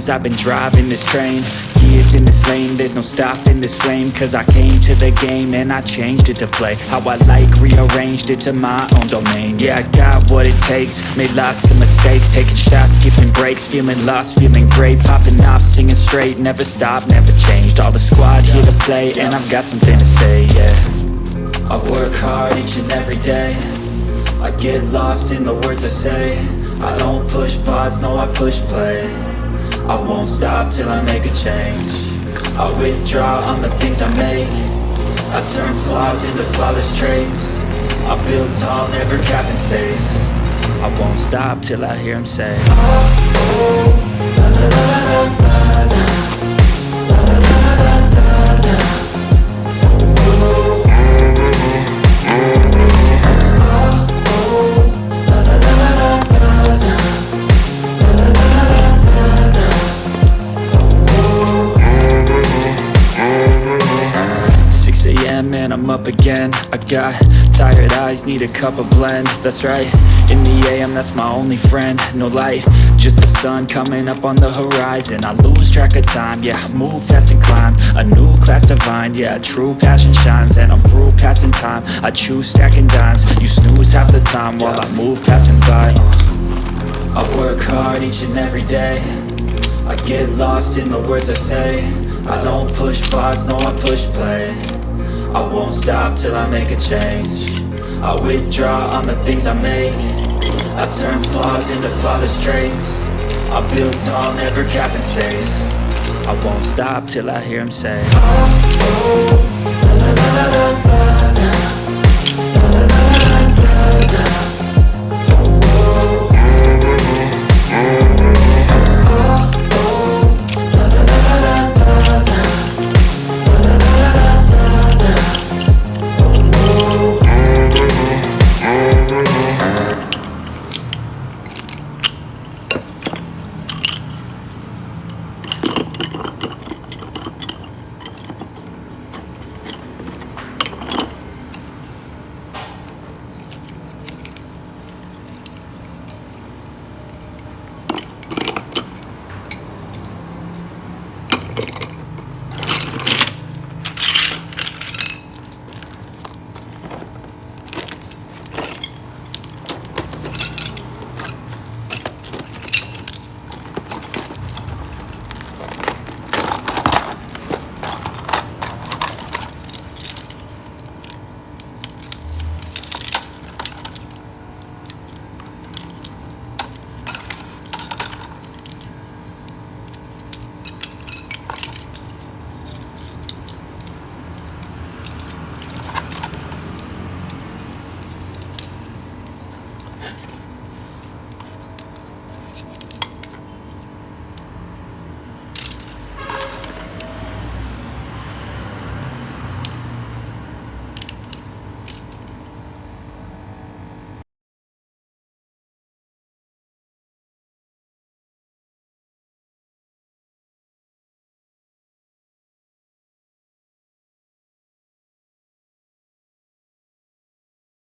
days I've been driving this train, years in this lane, there's no stopping this flame. Cause I came to the game and I changed it to play how I like, rearranged it to my own domain. Yeah, I got what it takes, made lots of mistakes, taking shots, skipping breaks, feeling lost, feeling great, popping off, singing straight, never stopped, never changed. All the squad here to play and I've got something to say, yeah. I work hard each and every day, I get lost in the words I say. I don't push pause, no I push play. I won't stop till I make a change. I withdraw on the things I make. I turn flaws into flawless traits. I build tall, never capped in space. I won't stop till I hear him say, oh, oh, la, la, la, la, la, la. Man, I'm up again. I got tired eyes, need a cup of blend. That's right, in the AM, that's my only friend. No light, just the sun coming up on the horizon. I lose track of time, yeah, I move fast and climb a new class divine, yeah, true passion shines. And I'm through passing time, I choose stacking dimes. You snooze half the time while I move passing by. I work hard each and every day, I get lost in the words I say. I don't push pause, no I push play. I won't stop till I make a change. I withdraw on the things I make. I turn flaws into flawless traits. I build tall, never capped in space. I won't stop till I hear him say, oh, oh, la, la, la, la, la.